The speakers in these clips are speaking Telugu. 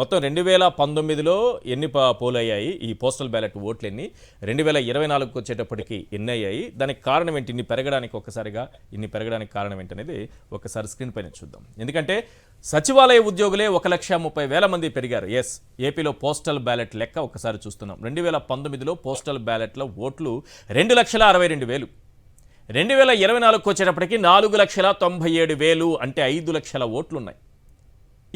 మొత్తం 2019లో ఎన్ని పోలయ్యాయి ఈ పోస్టల్ బ్యాలెట్ ఓట్లు ఎన్ని, 2024కి వచ్చేటప్పటికి ఎన్ని అయ్యాయి, దానికి కారణం ఏంటి, ఇన్ని పెరగడానికి కారణం ఏంటనేది ఒకసారి స్క్రీన్ పైన చూద్దాం. ఎందుకంటే సచివాలయ ఉద్యోగులే 1,30,000 మంది పెరిగారు. ఎస్, ఏపీలో పోస్టల్ బ్యాలెట్ లెక్క ఒకసారి చూస్తున్నాం. 2019లో పోస్టల్ బ్యాలెట్ల ఓట్లు 2,62,000. 2024కి వచ్చేటప్పటికి 4,97,000, అంటే 5 లక్షల ఓట్లున్నాయి.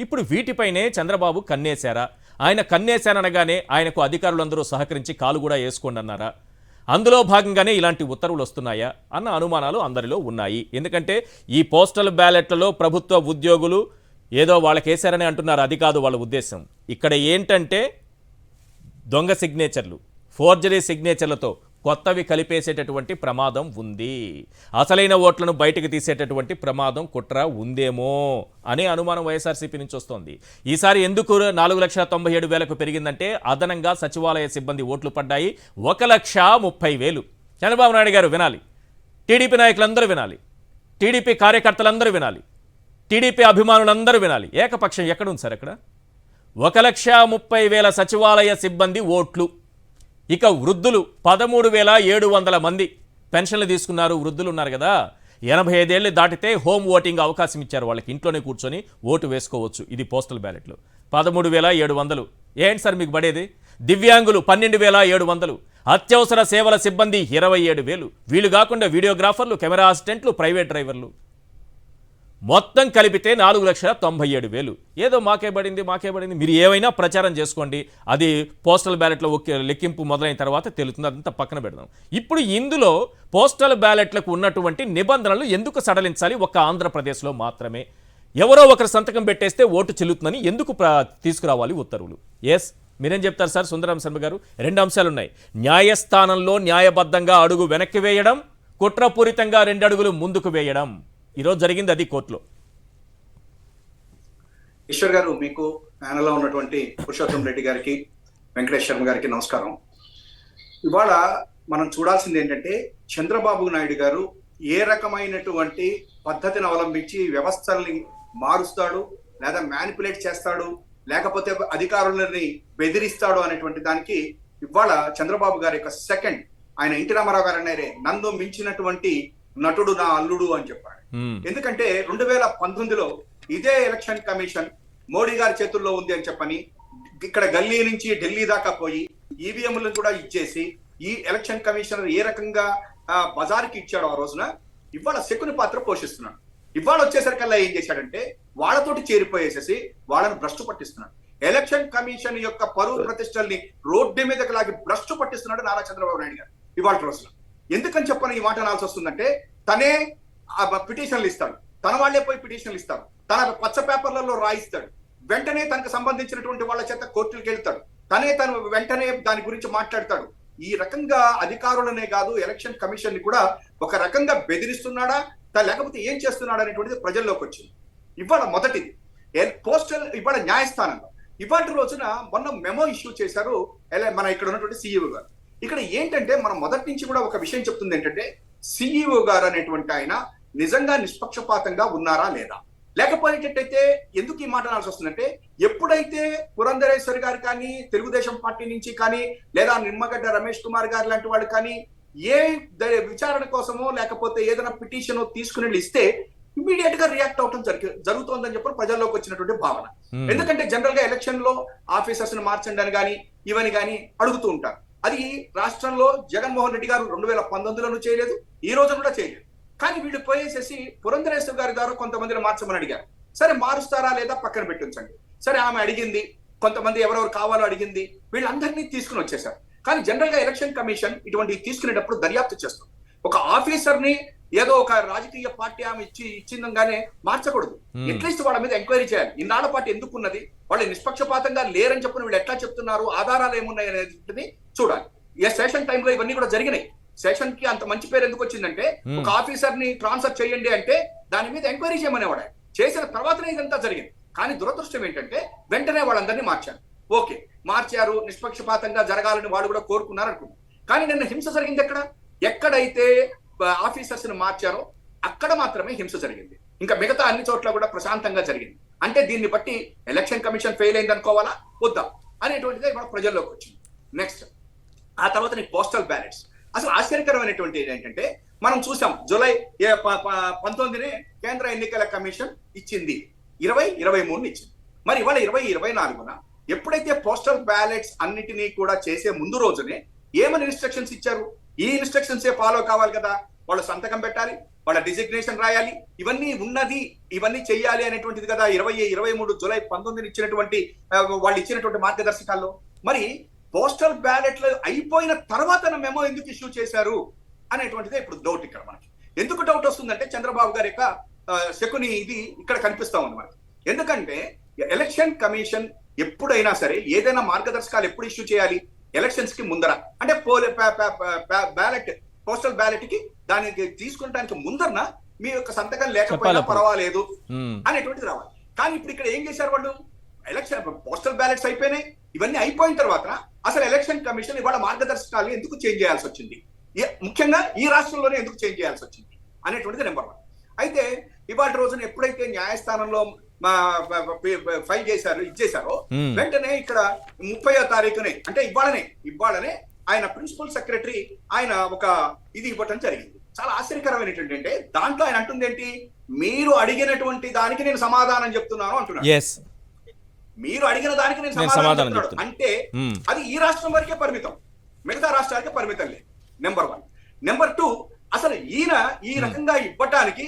ఇప్పుడు వీటిపైనే చంద్రబాబు కన్నేశారా? ఆయన కన్నేశాననగానే ఆయనకు అధికారులందరూ సహకరించి కాలు కూడా వేసుకోండి అన్నారా? అందులో భాగంగానే ఇలాంటి ఉత్తర్వులు వస్తున్నాయా అన్న అనుమానాలు అందరిలో ఉన్నాయి. ఎందుకంటే ఈ పోస్టల్ బ్యాలెట్లలో ప్రభుత్వ ఉద్యోగులు ఏదో వాళ్ళకేశారని అంటున్నారు. అది కాదు వాళ్ళ ఉద్దేశం. ఇక్కడ ఏంటంటే దొంగ సిగ్నేచర్లు, ఫోర్జరీ సిగ్నేచర్లతో కొత్తవి కలిపేసేటటువంటి ప్రమాదం ఉంది. అసలైన ఓట్లను బయటకు తీసేటటువంటి ప్రమాదం కుట్ర ఉందేమో అనే అనుమానం వైఎస్ఆర్సీపీ నుంచి వస్తోంది. ఈసారి ఎందుకు 4,97,000కు పెరిగిందంటే అదనంగా సచివాలయ సిబ్బంది ఓట్లు పడ్డాయి. 1,30,000. చంద్రబాబు నాయుడు గారు వినాలి, టీడీపీ నాయకులందరూ వినాలి, టీడీపీ కార్యకర్తలందరూ వినాలి, టీడీపీ అభిమానులందరూ వినాలి. ఏకపక్షం ఎక్కడుంది సార్? అక్కడ 1,30,000 సచివాలయ సిబ్బంది ఓట్లు. ఇక వృద్ధులు 13,700 మంది పెన్షన్లు తీసుకున్నారు. వృద్ధులు ఉన్నారు కదా, 85 ఏళ్ళు దాటితే హోమ్ ఓటింగ్ అవకాశం ఇచ్చారు. వాళ్ళకి ఇంట్లోనే కూర్చొని ఓటు వేసుకోవచ్చు. ఇది పోస్టల్ బ్యాలెట్లు. 13,700 ఏంటి సార్ మీకు పడేది? దివ్యాంగులు 12,700, అత్యవసర సేవల సిబ్బంది 27,000. వీళ్ళు కాకుండా వీడియోగ్రాఫర్లు, కెమెరా అసిస్టెంట్లు, ప్రైవేట్ డ్రైవర్లు మొత్తం కలిపితే 4,97,000. ఏదో మాకే పడింది. మీరు ఏమైనా ప్రచారం చేసుకోండి, అది పోస్టల్ బ్యాలెట్లో లెక్కింపు మొదలైన తర్వాత తెలుస్తుంది. అదంతా పక్కన పెడదాం. ఇప్పుడు ఇందులో పోస్టల్ బ్యాలెట్లకు ఉన్నటువంటి నిబంధనలు ఎందుకు సడలించాలి? ఒక్క ఆంధ్రప్రదేశ్లో మాత్రమే ఎవరో ఒకరు సంతకం పెట్టేస్తే ఓటు చెల్లుతుందని ఎందుకు తీసుకురావాలి ఉత్తర్వులు? ఎస్, మీరేం చెప్తారు సార్ సుందరం శర్మ గారు? 2 అంశాలు ఉన్నాయి. న్యాయస్థానంలో న్యాయబద్ధంగా అడుగు వెనక్కి వేయడం, కుట్రపూరితంగా 2 అడుగులు ముందుకు వేయడం. ఈరోజు జరిగింది అది కోర్టులో. ఈశ్వర్ గారు, మీకు ప్యానెల్లో ఉన్నటువంటి పురుషోత్తం రెడ్డి గారికి, వెంకటేష్ శర్మ గారికి నమస్కారం. ఇవాళ మనం చూడాల్సింది ఏంటంటే చంద్రబాబు నాయుడు గారు ఏ రకమైనటువంటి పద్ధతిని అవలంబించి వ్యవస్థల్ని మారుస్తాడు, లేదా మ్యానిపులేట్ చేస్తాడు, లేకపోతే అధికారులని బెదిరిస్తాడు అనేటువంటి దానికి ఇవాళ చంద్రబాబు గారి యొక్క సెకండ్, ఆయన ఎన్టీ రామారావు గారు అన్నారే, నన్ను మించినటువంటి నటుడు నా అల్లుడు అని చెప్పాడు. ఎందుకంటే 2019లో ఇదే ఎలక్షన్ కమిషన్ మోడీ గారి చేతుల్లో ఉంది అని చెప్పని ఇక్కడ గల్లీ నుంచి ఢిల్లీ దాకా పోయి ఈవీఎంలను కూడా ఇచ్చేసి ఈ ఎలక్షన్ కమిషనర్ ఏ రకంగా బజార్కి ఇచ్చాడో ఆ రోజున ఇవాళ శకుని పాత్ర పోషిస్తున్నాడు. ఇవాళ వచ్చేసరికల్లా ఏం చేశాడంటే వాళ్ళతోటి చేరిపోయేసేసి వాళ్ళని భ్రష్టు పట్టిస్తున్నాడు. ఎలక్షన్ కమిషన్ యొక్క పరువు ప్రతిష్టల్ని రోడ్డు మీదకి లాగి భ్రష్టు పట్టిస్తున్నాడు నారా చంద్రబాబు నాయుడు గారు ఇవాళ రోజున. ఎందుకని చెప్పని ఈ మాట అనాల్సి వస్తుందంటే తనే పిటిషన్లు ఇస్తాడు, తన వాళ్లే పోయి పిటిషన్లు ఇస్తారు, తన పచ్చ పేపర్లలో రాయిస్తాడు, వెంటనే తనకు సంబంధించినటువంటి వాళ్ళ చేత కోర్టులకు వెళ్తాడు, తను వెంటనే దాని గురించి మాట్లాడతాడు. ఈ రకంగా అధికారులనే కాదు ఎలక్షన్ కమిషన్ ని కూడా ఒక రకంగా బెదిరిస్తున్నాడా లేకపోతే ఏం చేస్తున్నాడా అనేటువంటిది ప్రజల్లోకి వచ్చింది. ఇవాళ మొదటిది పోస్టల్, ఇవాళ న్యాయస్థానంలో ఇవాళ రోజున మొన్న మెమో ఇష్యూ చేశారు మన ఇక్కడ ఉన్నటువంటి సిఇఓ గారు. ఇక్కడ ఏంటంటే మనం మొదటి నుంచి కూడా ఒక విషయం చెప్తుంది ఏంటంటే సిఇఓ గారు అనేటువంటి ఆయన నిజంగా నిష్పక్షపాతంగా ఉన్నారా లేదా, లేకపోయేటట్టయితే ఎందుకు ఈ మాట అనాల్సి వస్తుందంటే ఎప్పుడైతే పురంధరేశ్వరి గారు కానీ, తెలుగుదేశం పార్టీ నుంచి కానీ, లేదా నిమ్మగడ్డ రమేష్ కుమార్ గారు లాంటి వాళ్ళు కానీ ఏ విచారణ కోసమో లేకపోతే ఏదైనా పిటిషన్ తీసుకుని ఇస్తే ఇమీడియట్ గా రియాక్ట్ అవటం జరుగుతోందని చెప్పి ప్రజల్లోకి వచ్చినటువంటి భావన. ఎందుకంటే జనరల్ గా ఎలక్షన్ లో ఆఫీసర్స్ ని మార్చండి అని కానీ ఇవని కానీ అడుగుతూ ఉంటారు. అది రాష్ట్రంలో జగన్మోహన్ రెడ్డి గారు 2019లోనూ చేయలేదు, ఈ రోజు కూడా చేయలేదు. కానీ వీళ్ళు పోయేసేసి పురంధరేశ్వరి గారి ద్వారా కొంతమందిని మార్చమని అడిగారు. సరే మారుస్తారా లేదా పక్కన పెట్టించండి. సరే ఆమె అడిగింది, కొంతమంది ఎవరెవరు కావాలో అడిగింది, వీళ్ళందరినీ తీసుకుని వచ్చేసారు. కానీ జనరల్ గా ఎలక్షన్ కమిషన్ ఇటువంటి తీసుకునేటప్పుడు దర్యాప్తు చేస్తుంది. ఒక ఆఫీసర్ ని ఏదో ఒక రాజకీయ పార్టీ ఆమె ఇచ్చిందంగానే మార్చకూడదు. అట్లీస్ట్ వాళ్ళ మీద ఎంక్వైరీ చేయాలి. ఇన్నాళ్ల పార్టీ ఎందుకున్నది, వాళ్ళు నిష్పక్షపాతంగా లేరని చెప్పిన వీళ్ళు ఎట్లా చెప్తున్నారు, ఆధారాలు ఏమున్నాయి అనేది చూడాలి. ఈ సెషన్ టైంలో ఇవన్నీ కూడా జరిగినాయి. సెషన్ కి అంత మంచి పేరు ఎందుకు వచ్చిందంటే ఒక ఆఫీసర్ ని ట్రాన్స్ఫర్ చేయండి అంటే దాని మీద ఎంక్వైరీ చేయమనేవాడు. చేసిన తర్వాతనే ఇదంతా జరిగింది. కానీ దురదృష్టం ఏంటంటే వెంటనే వాళ్ళందరినీ మార్చారు. ఓకే, మార్చారు, నిష్పక్షపాతంగా జరగాలని వాళ్ళు కూడా కోరుకున్నారు అనుకున్నారు. కానీ నిన్న హింస జరిగింది ఎక్కడైతే ఆఫీసర్స్ ని మార్చారో అక్కడ మాత్రమే హింస జరిగింది. ఇంకా మిగతా అన్ని చోట్ల కూడా ప్రశాంతంగా జరిగింది. అంటే దీన్ని బట్టి ఎలక్షన్ కమిషన్ ఫెయిల్ అయింది అనుకోవాలా వద్దా అనేటువంటిది మన ప్రజల్లోకి వచ్చింది. నెక్స్ట్ ఆ తర్వాత నీకు పోస్టల్ బ్యాలెట్స్. అసలు ఆశ్చర్యకరమైనటువంటి ఏంటంటే మనం చూసాం జూలై 19 కేంద్ర ఎన్నికల కమిషన్ ఇచ్చింది, 2023 ఇచ్చింది. మరి ఇవాళ 2024 ఎప్పుడైతే పోస్టల్ బ్యాలెట్స్ అన్నిటినీ కూడా చేసే ముందు రోజునే ఏమని ఇన్స్ట్రక్షన్స్ ఇచ్చారు? ఈ ఇన్స్ట్రక్షన్స్ ఫాలో కావాలి కదా, వాళ్ళు సంతకం పెట్టాలి, వాళ్ళ డిజిగ్నేషన్ రాయాలి, ఇవన్నీ ఉన్నది, ఇవన్నీ చెయ్యాలి అనేటువంటిది కదా 23 జూలై 19 ఇచ్చినటువంటి వాళ్ళు ఇచ్చినటువంటి మార్గదర్శకాల్లో. మరి పోస్టల్ బ్యాలెట్లు అయిపోయిన తర్వాత మెమో ఎందుకు ఇష్యూ చేశారు అనేటువంటిదే ఇప్పుడు డౌట్ ఇక్కడ మనకి. ఎందుకు డౌట్ వస్తుందంటే చంద్రబాబు గారి యొక్క శకుని ఇది ఇక్కడ కనిపిస్తా ఉంది మనకి. ఎందుకంటే ఎలక్షన్ కమిషన్ ఎప్పుడైనా సరే ఏదైనా మార్గదర్శకాలు ఎప్పుడు ఇష్యూ చేయాలి? ఎలక్షన్స్ కి ముందర, అంటే బ్యాలెట్ పోస్టల్ బ్యాలెట్ కి దానికి తీసుకుంటానికి ముందరన మీ యొక్క సంతకం లేకపోయినా పర్వాలేదు అనేటువంటిది రావాలి. కానీ ఇప్పుడు ఇక్కడ ఏం చేశారు వాళ్ళు? ఎలక్షన్ పోస్టల్ బ్యాలెట్స్ అయిపోయినాయి, ఇవన్నీ అయిపోయిన తర్వాత అసలు ఎలక్షన్ కమిషన్ ఇవాళ మార్గదర్శకాలు ఎందుకు చేంజ్ చేయాల్సి వచ్చింది, ముఖ్యంగా ఈ రాష్ట్రంలోనే ఎందుకు చేంజ్ చేయాల్సి వచ్చింది అనేటువంటిది నెంబర్ 1. అయితే ఇవాళ రోజున ఎప్పుడైతే న్యాయస్థానంలో ఫైల్ చేశారు ఇచ్చేశారో వెంటనే ఇక్కడ 30వ తారీఖునే, అంటే ఇవాళనే ఆయన ప్రిన్సిపల్ సెక్రటరీ ఆయన ఒక ఇది ఇవ్వటం జరిగింది. చాలా ఆశ్చర్యకరమైనటువంటి అంటే దాంట్లో ఆయన అంటుంది ఏంటి? మీరు అడిగినటువంటి దానికి నేను సమాధానం చెప్తున్నాను అంటున్నాను. మీరు అడిగిన దానికి నేను సమాధానం చెప్తున్నాను అంటే అది ఈ రాష్ట్రం వరకే పరిమితం, మిగతా రాష్ట్రాలకే పరిమితం లేదు. నెంబర్ 1. నెంబర్ 2, అసలు ఈయన ఈ రకంగా ఇవ్వటానికి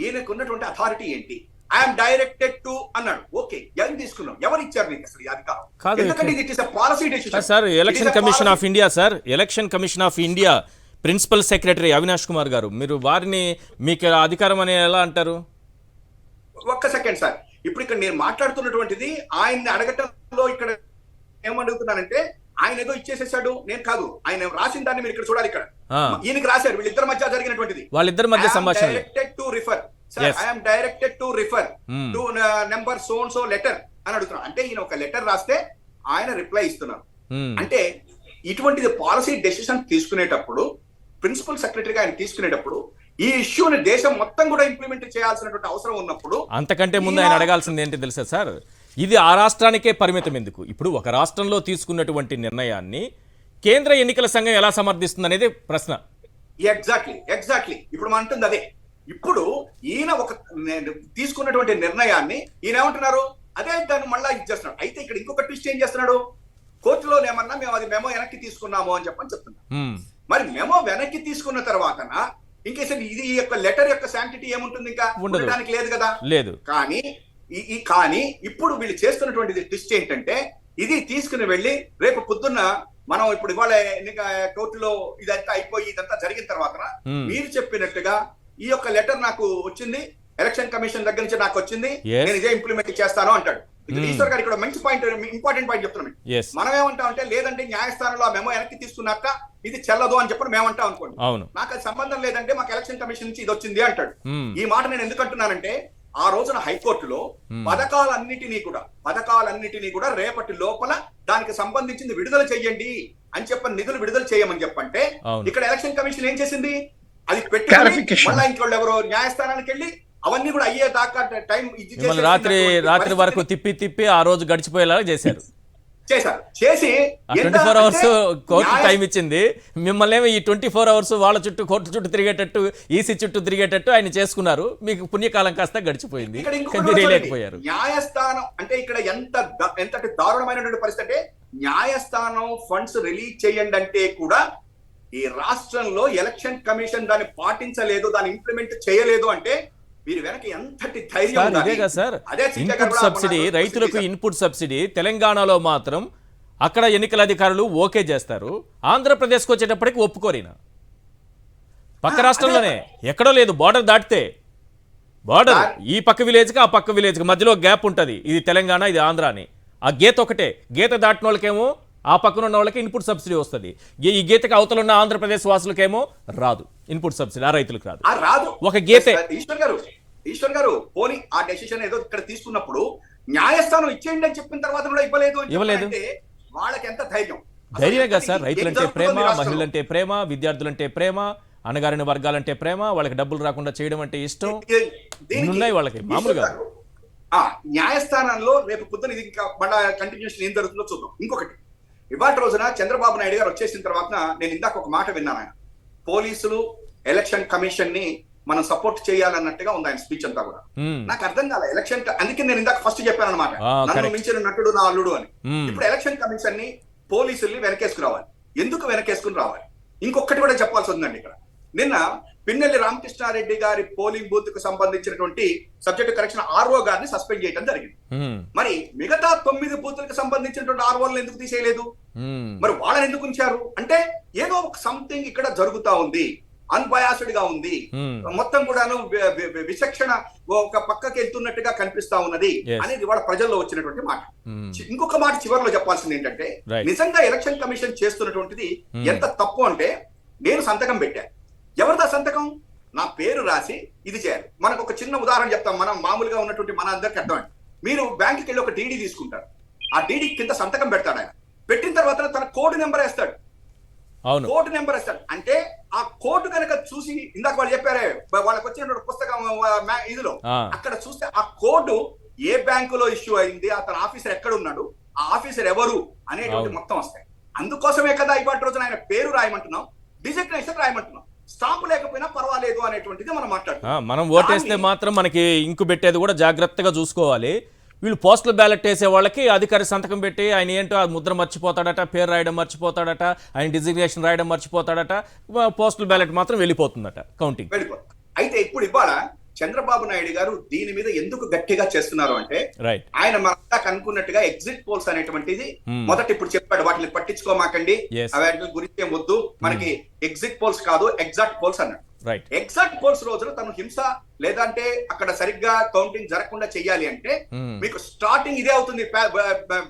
ఈయనకు ఉన్నటువంటి అథారిటీ ఏంటి? ఐఎమ్ డైరెక్టెడ్ టు అన్నాడు. ఓకే, ఎవరు తీసుకున్నాం? ఎవరు ఇచ్చారు నీకు అసలు ఈ అధికారం? ఎందుకంటే ఇది it is a policy decision sir. Election commission of India sir, election commission of India principal secretary Avinash Kumar garu, మీరు వారిని మీకు అధికారం అని ఎలా అంటారు? ఒక్క సెకండ్ సార్, ఇప్పుడు ఇక్కడ నేను మాట్లాడుతున్నటువంటిది ఆయన్ని అడగటంలో ఇక్కడ ఏమడుగుతున్నానంటే ఆయన ఏదో ఇచ్చేసేసాడు, నేను కాదు, ఆయన రాసిన దాన్ని మీరు ఇక్కడ చూడాలి. ఇక్కడ ఈయనకి రాశారు, వీళ్ళిద్దరి మధ్య జరిగినటువంటిది, వాళ్ళిద్దరి మధ్య సంభాషణ. I'm directed to refer to number so and so letter అని అడుగుతున్నాను. అంటే ఈయన ఒక లెటర్ రాస్తే ఆయన రిప్లై ఇస్తున్నారు. అంటే ఇటువంటిది పాలసీ డెసిషన్ తీసుకునేటప్పుడు ప్రిన్సిపల్ సెక్రటరీగా ఆయన తీసుకునేటప్పుడు ఈ ఇష్యూని దేశం మొత్తం కూడా ఇంప్లిమెంట్ చేయాల్సినటువంటి అవసరం ఉన్నప్పుడు అంతకంటే ముందు ఆయన అడగాల్సింది ఏంటి తెలుసా సార్? ఇది ఆ రాష్ట్రానికే పరిమితం ఎందుకు? ఇప్పుడు ఒక రాష్ట్రంలో తీసుకున్నటువంటి నిర్ణయాన్ని కేంద్ర ఎన్నికల సంఘం ఎలా సమర్థిస్తుంది అనేది ప్రశ్న. ఎగ్జాక్ట్లీ ఇప్పుడు మనం అంటుంది అదే. ఇప్పుడు ఈయన ఒక తీసుకున్నటువంటి నిర్ణయాన్ని ఈయన ఏమంటున్నారు? అదే దాన్ని మళ్ళా ఇచ్చేస్తున్నాడు. అయితే ఇక్కడ ఇంకొక ట్విస్ట్ ఏం చేస్తున్నాడు? కోర్టులో ఏమన్నా మేము అది మెమో వెనక్కి తీసుకున్నాము అని చెప్తున్నాం. మరి మెమో వెనక్కి తీసుకున్న తర్వాత ఇంకేసరి ఇది ఈ యొక్క లెటర్ యొక్క శాంక్టిటీ ఏముంటుంది? ఇంకా ఉండడానికి లేదు కదా. లేదు. కానీ ఇప్పుడు వీళ్ళు చేస్తున్నటువంటి ట్విస్ట్ ఏంటంటే ఇది తీసుకుని వెళ్ళి రేపు పొద్దున్న మనం ఇప్పుడు ఇవాళ కోర్టులో ఇదంతా అయిపోయి ఇదంతా జరిగిన తర్వాత మీరు చెప్పినట్టుగా ఈ యొక్క లెటర్ నాకు వచ్చింది, ఎలక్షన్ కమిషన్ దగ్గర నుంచి నాకు వచ్చింది, నేను ఇదే ఇంప్లిమెంట్ చేస్తాను అంటాడు. ఈశ్వర్ గారు ఇక్కడ మంచి పాయింట్, ఇంపార్టెంట్ పాయింట్ చెప్తున్నాం. మనం ఏమంటాం అంటే లేదంటే న్యాయస్థానంలో మెమో వెనక్కి తీసుకున్నాక ఇది చెల్లదు అని చెప్పి మేమంటాం అనుకోండి. నాకు అది సంబంధం లేదంటే మాకు ఎలక్షన్ కమిషన్ నుంచి ఇది వచ్చింది అంటాడు. ఈ మాట నేను ఎందుకు అంటున్నానంటే ఆ రోజున హైకోర్టులో పథకాలన్నిటినీ కూడా రేపటి లోపల దానికి సంబంధించింది విడుదల చెయ్యండి అని చెప్పని నిధులు విడుదల చేయమని చెప్పంటే ఇక్కడ ఎలక్షన్ కమిషన్ ఏం చేసింది? అది పెట్టి మళ్ళీ ఇంకోళ్ళు ఎవరో న్యాయస్థానానికి వెళ్ళి అవన్నీ కూడా అయ్యే దాకా టైం రాత్రి వరకు తిప్పి ఆ రోజు గడిచిపోయేలా చేశారు. చేసి 24 అవర్స్ కోర్టు టైం ఇచ్చింది. మిమ్మల్ని ఈ 24 అవర్స్ వాళ్ళ చుట్టూ కోర్టు చుట్టూ తిరిగేటట్టు, ఈసీ చుట్టూ తిరిగేటట్టు ఆయన చేసుకున్నారు. మీకు పుణ్యకాలం కాస్త గడిచిపోయింది, లేకపోయారు. న్యాయస్థానం అంటే ఇక్కడ ఎంతటి దారుణమైనటువంటి పరిస్థితి అంటే న్యాయస్థానం ఫండ్స్ రిలీజ్ చేయండి అంటే కూడా ఈ రాష్ట్రంలో ఎలక్షన్ కమిషన్ దాన్ని పాటించలేదు, దాన్ని ఇంప్లిమెంట్ చేయలేదు అంటే వీరి వెనక ఎంతటి ధైర్యం. ఇన్పుట్ సబ్సిడీ, రైతులకు ఇన్పుట్ సబ్సిడీ తెలంగాణలో మాత్రం అక్కడ ఎన్నికల అధికారులు ఓకే చేస్తారు, ఆంధ్రప్రదేశ్కి వచ్చేటప్పటికి ఒప్పుకోరిన. పక్క రాష్ట్రంలోనే ఎక్కడో లేదు, బార్డర్ దాటితే బార్డర్ ఈ పక్క విలేజ్కి ఆ పక్క విలేజ్కి మధ్యలో గ్యాప్ ఉంటుంది. ఇది తెలంగాణ, ఇది ఆంధ్ర అని. ఆ గీత ఒకటే, గీత దాటిన వాళ్ళకేమో ఆ పక్కన ఉన్న వాళ్ళకి ఇన్పుట్ సబ్సిడీ వస్తుంది. ఈ గీతకి అవతల ఉన్న ఆంధ్రప్రదేశ్ వాసులకేమో రాదు ఇన్పుట్ సబ్సిడీ, ఆ రైతులకు రాదు. ఒక గీతే. ఈశ్వర్ గారు పోనీ ఆ డెసిషన్ ఏదో ఇక్కడ తీసుకున్నప్పుడు న్యాయస్థానం ఇచ్చేయండి అని చెప్పిన తర్వాత కూడా ఇవ్వలేదు అంటే వాళ్ళకి ఎంత ధైర్యమే కదా సార్. రైతులంటే ప్రేమ, మహిళలంటే ప్రేమ, విద్యార్థులంటే ప్రేమ, అణగారిన వర్గాలంటే ప్రేమ, వాళ్ళకి డబ్బులు రాకుండా చేయడం అంటే ఇష్టం ఉన్నాయి వాళ్ళకి. మామూలుగా ఆ న్యాయస్థానంలో రేపు పొద్దున ఇది ఇంకా మళ్ళా కంటిన్యూషన్ ఏం జరుగుతుందో చూద్దాం. ఇంకొకటి, ఇవాళ రోజున చంద్రబాబు నాయుడు గారు వచ్చేసిన తర్వాత నేను ఇందాక ఒక మాట విన్నాను. ఆయన పోలీసులు ఎలక్షన్ కమిషన్ ని మనం సపోర్ట్ చేయాలన్నట్టుగా ఉంది ఆయన స్పీచ్ అంతా కూడా. నాకు అర్థం కాలే ఎలక్షన్, అందుకే నేను ఇందాక ఫస్ట్ చెప్పాను అనమాట, నన్ను మించిన నటుడు నా అల్లుడు అని. ఇప్పుడు ఎలక్షన్ కమిషన్ ని పోలీసుల్ని వెనకేసుకు రావాలి. ఎందుకు వెనకేసుకుని రావాలి? ఇంకొకటి కూడా చెప్పాల్సి ఉందండి ఇక్కడ. నిన్న పిన్నెల్లి రామకృష్ణారెడ్డి గారి పోలింగ్ బూత్ కు సంబంధించినటువంటి సబ్జెక్ట్ కరెక్షన్ ఆర్ఓ గారిని సస్పెండ్ చేయడం జరిగింది. మరి మిగతా 9 బూతులకు సంబంధించినటువంటి ఆర్ఓలను ఎందుకు తీసేయలేదు? మరి వాళ్ళని ఎందుకు ఉంచారు అంటే ఏదో ఒక సంథింగ్ ఇక్కడ జరుగుతా ఉంది, అన్బయాస్డ్ గా ఉంది, మొత్తం కూడాను విచక్షణ ఒక పక్కకి వెళ్తున్నట్టుగా కనిపిస్తా ఉన్నది అనేది వాళ్ళ ప్రజల్లో వచ్చినటువంటి మాట. ఇంకొక మాట చివరిలో చెప్పాల్సింది ఏంటంటే, నిజంగా ఎలక్షన్ కమిషన్ చేస్తున్నటువంటిది ఎంత తప్పు అంటే, నేను సంతకం పెట్టాను, ఎవరిదా సంతకం? నా పేరు రాసి ఇది చేయాలి. మనకు ఒక చిన్న ఉదాహరణ చెప్తాం, మనం మామూలుగా ఉన్నటువంటి మన అందరికి అర్థమండి. మీరు బ్యాంకుకి వెళ్ళి ఒక డీడీ తీసుకుంటారు, ఆ డీడీ కింద సంతకం పెడతాడు. ఆయన పెట్టిన తర్వాత తన కోడ్ నెంబర్ వేస్తాడు. కోడ్ నెంబర్ వేస్తాడు అంటే ఆ కోడ్ కనుక చూసి, ఇందాక వాళ్ళు చెప్పారే వాళ్ళకి వచ్చిన పుస్తకం ఇదిలో అక్కడ చూస్తే ఆ కోడ్ ఏ బ్యాంకులో ఇష్యూ అయింది, అతని ఆఫీసర్ ఎక్కడ ఉన్నాడు, ఆ ఆఫీసర్ ఎవరు అనేటువంటి మొత్తం వస్తాయి. అందుకోసమే కదా ఇవాళ రోజున ఆయన పేరు రాయమంటున్నాం, డిజిగ్నేషన్ రాయమంటున్నాం. స్టాంప్ లేకపోయినా పర్వాలేదు అనేటువంటిది మనం మాట్లాడుతున్నాం. మనం ఓటేస్తే మాత్రం మనకి ఇంకు పెట్టేది కూడా జాగ్రత్తగా చూసుకోవాలి. వీళ్ళు పోస్టల్ బ్యాలెట్ వేసే వాళ్ళకి అధికారి సంతకం పెట్టి ఆయన ఏంటో ఆ ముద్ర మర్చిపోతాడట, పేరు రాయడం మర్చిపోతాడట, ఆయన డిజిగ్నేషన్ రాయడం మర్చిపోతాడట, పోస్టల్ బ్యాలెట్ మాత్రం వెళ్ళిపోతుందట కౌంటింగ్. అయితే ఇప్పుడు ఇవాళ చంద్రబాబు నాయుడు గారు దీని మీద ఎందుకు గట్టిగా చేస్తున్నారు అంటే, ఆయన మనకు అనుకున్నట్టుగా ఎగ్జిట్ పోల్స్ అనేటువంటిది మొదట ఇప్పుడు చెప్పాడు, వాటిని పట్టించుకోమాకండి, వాటి గురించి ఏం వద్దు, మనకి ఎగ్జిట్ పోల్స్ కాదు ఎగ్జాక్ట్ పోల్స్ అన్నాడు. ఎగ్జాక్ట్ పోల్స్ రోజున తను హింస లేదంటే అక్కడ సరిగ్గా కౌంటింగ్ జరగకుండా చెయ్యాలి అంటే మీకు స్టార్టింగ్ ఇదే అవుతుంది,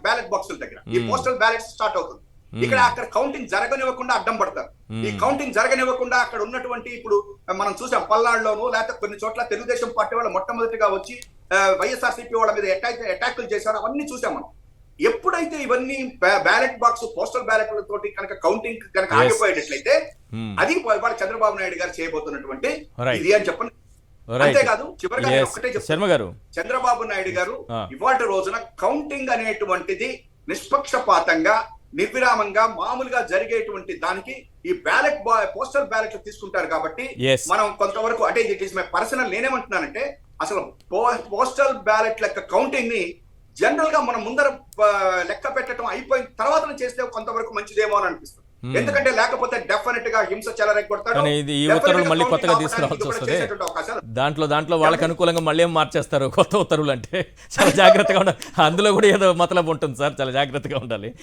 బ్యాలెట్ బాక్సుల దగ్గర ఈ పోస్టల్ బ్యాలెట్ స్టార్ట్ అవుతుంది. ఇక్కడ అక్కడ కౌంటింగ్ జరగనివ్వకుండా అడ్డం పడతారు. ఈ కౌంటింగ్ జరగనివ్వకుండా అక్కడ ఉన్నటువంటి, ఇప్పుడు మనం చూసాం పల్నాడులోను లేకపోతే కొన్ని చోట్ల తెలుగుదేశం పార్టీ వాళ్ళు మొట్టమొదటిగా వచ్చి వైఎస్ఆర్సీపీ వాళ్ళ మీద అటాక్లు చేశారు, అవన్నీ చూసాం మనం. ఎప్పుడైతే ఇవన్నీ బ్యాలెట్ బాక్స్ పోస్టల్ బ్యాలెట్ తోటి కనుక కౌంటింగ్ కనుక ఆగిపోయేటట్లయితే అది వాళ్ళ చంద్రబాబు నాయుడు గారు చేయబోతున్నటువంటి ఇది అని చెప్పండి. అంతేకాదు చివరిగా ఒకటే చెప్తాను, చంద్రబాబు నాయుడు గారు ఇవాళ రోజున కౌంటింగ్ అనేటువంటిది నిష్పక్షపాతంగా నిర్విరామంగా మామూలుగా జరిగేటువంటి దానికి ఈ బ్యాలెట్ పోస్టల్ బ్యాలెట్ తీసుకుంటారు కాబట్టి మనం కొంతవరకు, అంటే ఇట్ ఈస్ మై పర్సనల్, నేనేమంటున్నానంటే అసలు పోస్టల్ బ్యాలెట్ లెక్క కౌంటింగ్ ని జనరల్ గా మనం ముందర లెక్క పెట్టడం అయిపోయిన తర్వాత చేస్తే కొంతవరకు మంచిదేమో అని అనిపిస్తుంది. ఎందుకంటే లేకపోతే డెఫినెట్ గా హింస చెలరెగొడతాడు. ఈ ఉత్తర్వులు మళ్ళీ కొత్తగా తీసుకురావాల్సి వస్తుంది. దాంట్లో వాళ్ళకి అనుకూలంగా మళ్ళీ ఏం మార్చేస్తారు కొత్త ఉత్తర్వులు అంటే చాలా జాగ్రత్తగా ఉండాలి. అందులో కూడా ఏదో మతలబు ఉంటుంది సార్, చాలా జాగ్రత్తగా ఉండాలి.